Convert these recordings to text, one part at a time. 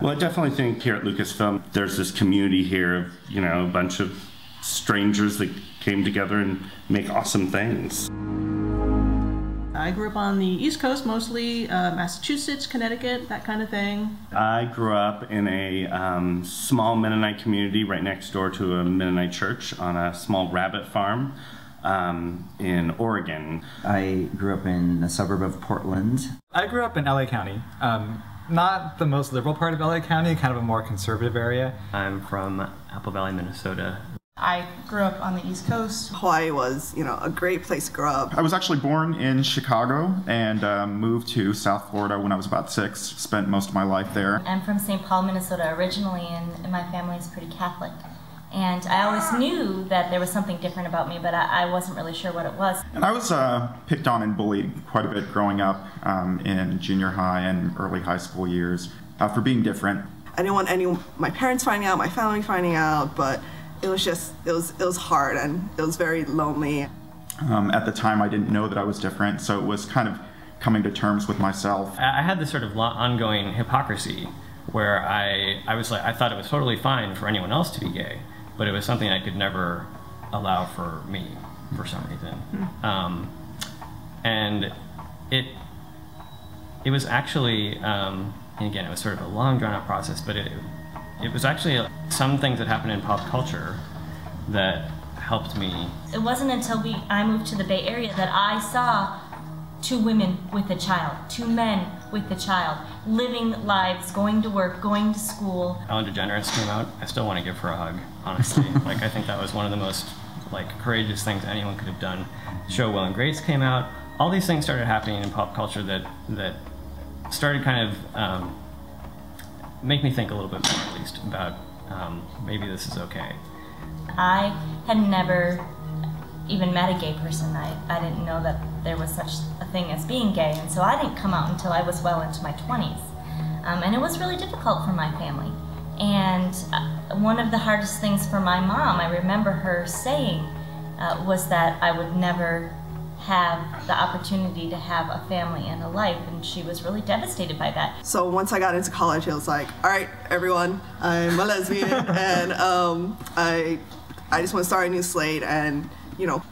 Well, I definitely think here at Lucasfilm, there's this community here of, a bunch of strangers that came together and make awesome things. I grew up on the East Coast, mostly Massachusetts, Connecticut, that kind of thing. I grew up in a small Mennonite community right next door to a Mennonite church on a small rabbit farm in Oregon. I grew up in the suburb of Portland. I grew up in LA County. Not the most liberal part of LA County, kind of a more conservative area. I'm from Apple Valley, Minnesota. I grew up on the East Coast. Hawaii was, a great place to grow up. I was actually born in Chicago and moved to South Florida when I was about 6. Spent most of my life there. I'm from St. Paul, Minnesota originally, and my family is pretty Catholic. And I always knew that there was something different about me, but I wasn't really sure what it was. And I was picked on and bullied quite a bit growing up in junior high and early high school years for being different. I didn't want my parents finding out, my family finding out, but it was hard and it was very lonely. At the time I didn't know that I was different, so it was kind of coming to terms with myself. I had this sort of ongoing hypocrisy where I thought it was totally fine for anyone else to be gay, but it was something I could never allow for me for some reason. And it was actually, and again, it was sort of a long drawn out process, but it was actually some things that happened in pop culture that helped me. It wasn't until I moved to the Bay Area that I saw 2 women with a child, 2 men with a child, living lives, going to work, going to school. Ellen DeGeneres came out. I still want to give her a hug, honestly. I think that was one of the most courageous things anyone could have done. The show Will and Grace came out. All these things started happening in pop culture that started kind of make me think a little bit more, at least, about maybe this is okay. I had never even met a gay person. I didn't know that there was such a thing as being gay, and so I didn't come out until I was well into my 20s. And it was really difficult for my family. And one of the hardest things for my mom, I remember her saying, was that I would never have the opportunity to have a family and a life, and she was really devastated by that. So once I got into college, it was like, all right, everyone, I'm a lesbian, and I just want to start a new slate and,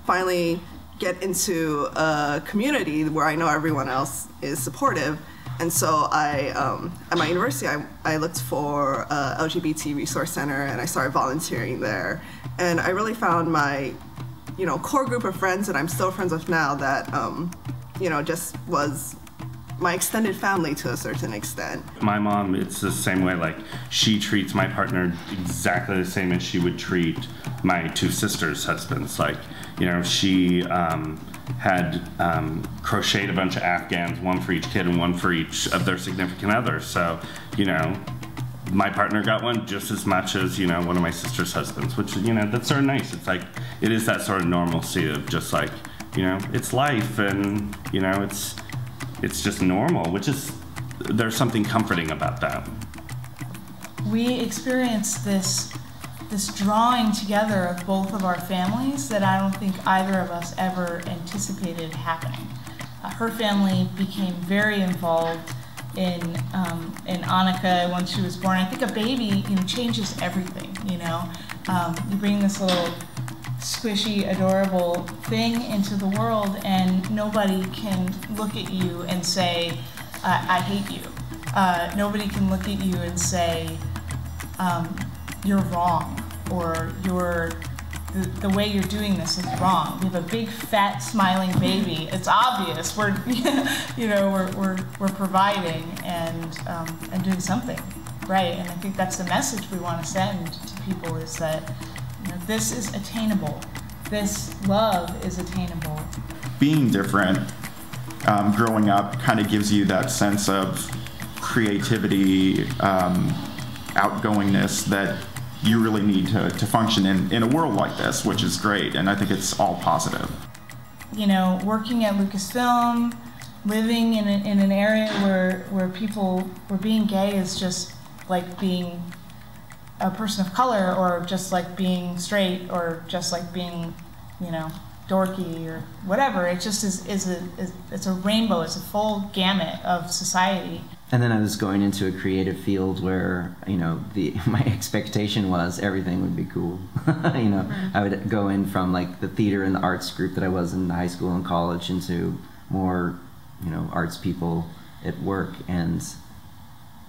finally get into a community where I know everyone else is supportive. And so at my university, I looked for a LGBT resource center, and I started volunteering there. And I really found my core group of friends that I'm still friends with now that, just was my extended family to a certain extent. My mom, it's the same way, she treats my partner exactly the same as she would treat my 2 sisters' husbands. She had crocheted a bunch of Afghans, one for each kid and one for each of their significant others. So, my partner got one just as much as, one of my sister's husbands, which, that's sort of nice. It's it is that sort of normalcy of just it's life and, it's just normal, which is, there's something comforting about that. We experienced this drawing together of both of our families that I don't think either of us ever anticipated happening. Her family became very involved in Annika when she was born. I think a baby, changes everything. You bring this little squishy, adorable thing into the world, and nobody can look at you and say, "I hate you." Nobody can look at you and say, "You're wrong," or the way you're doing this is wrong. We have a big, fat, smiling baby. It's obvious we're, we're providing and doing something right. And I think that's the message we want to send to people, is that this is attainable. This love is attainable. Being different, growing up, kind of gives you that sense of creativity, outgoingness that you really need to function in a world like this, which is great, and I think it's all positive. Working at Lucasfilm, living in an area where being gay is just like being a person of color, or just like being straight, or just like being, dorky or whatever. It just it's a rainbow. It's a full gamut of society. And then I was going into a creative field where, you know, my expectation was everything would be cool. You know, I would go in from like the theater and the arts group that I was in high school and college into more, you know, arts people at work. And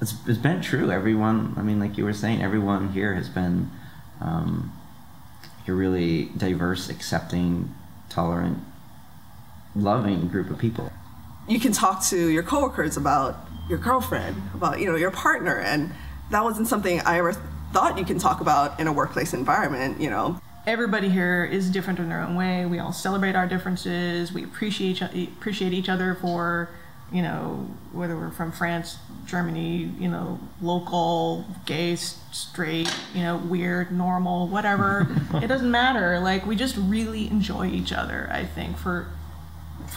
it's been true. Everyone, I mean, like you were saying, everyone here has been a really diverse, accepting, tolerant, loving group of people. You can talk to your coworkers about your girlfriend, about, you know, your partner, and that wasn't something I ever thought you can talk about in a workplace environment, you know. Everybody here is different in their own way. We all celebrate our differences. We appreciate each other for, you know, whether we're from France, Germany, you know, local, gay, straight, you know, weird, normal, whatever. It doesn't matter. Like, we just really enjoy each other, I think, for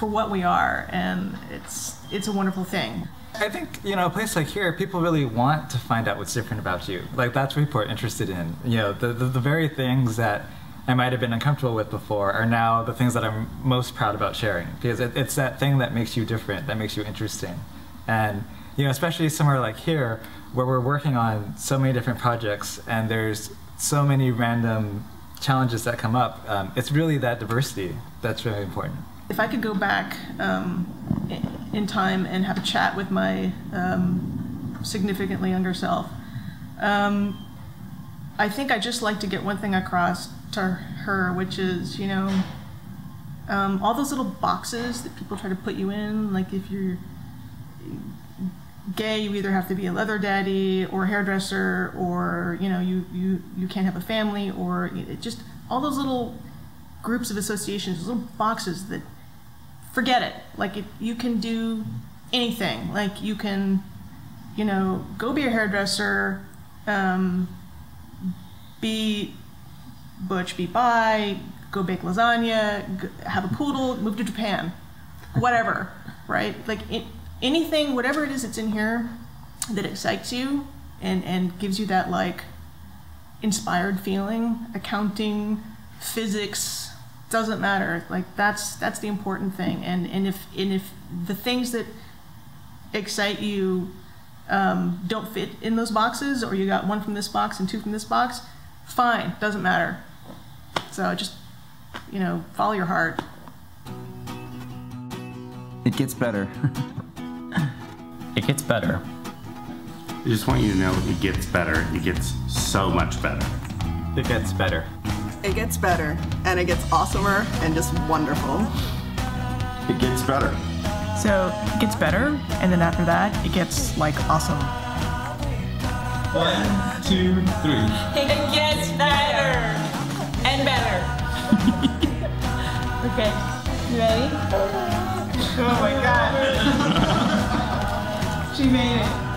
what we are, and it's a wonderful thing. I think, you know, a place like here, people really want to find out what's different about you. Like, that's what people are interested in. You know, the very things that I might have been uncomfortable with before are now the things that I'm most proud about sharing. Because it's that thing that makes you different, that makes you interesting. And, you know, especially somewhere like here, where we're working on so many different projects and there's so many random challenges that come up, it's really that diversity that's really important. If I could go back in time and have a chat with my significantly younger self, I think I'd just like to get one thing across to her, which is, you know, all those little boxes that people try to put you in, like if you're gay, you either have to be a leather daddy or a hairdresser, or, you know, you can't have a family, or just all those little groups of associations, those little boxes that, forget it. Like, you can do anything. Like, you can, you know, go be a hairdresser, be butch, be bi, go bake lasagna, have a poodle, move to Japan, whatever, right? Like, anything, whatever it is that's in here that excites you and gives you that, like, inspired feeling, accounting, physics, doesn't matter. Like, that's the important thing. And if the things that excite you don't fit in those boxes, or you got one from this box and two from this box, fine, doesn't matter. So just, you know, follow your heart. It gets better. It gets better. I just want you to know it gets better. It gets so much better. It gets better. It gets better, and it gets awesomer and just wonderful. It gets better. So it gets better, and then after that, it gets, like, awesome. 1, 2, 3. It gets better and better. Okay, you ready? Oh my god. She made it.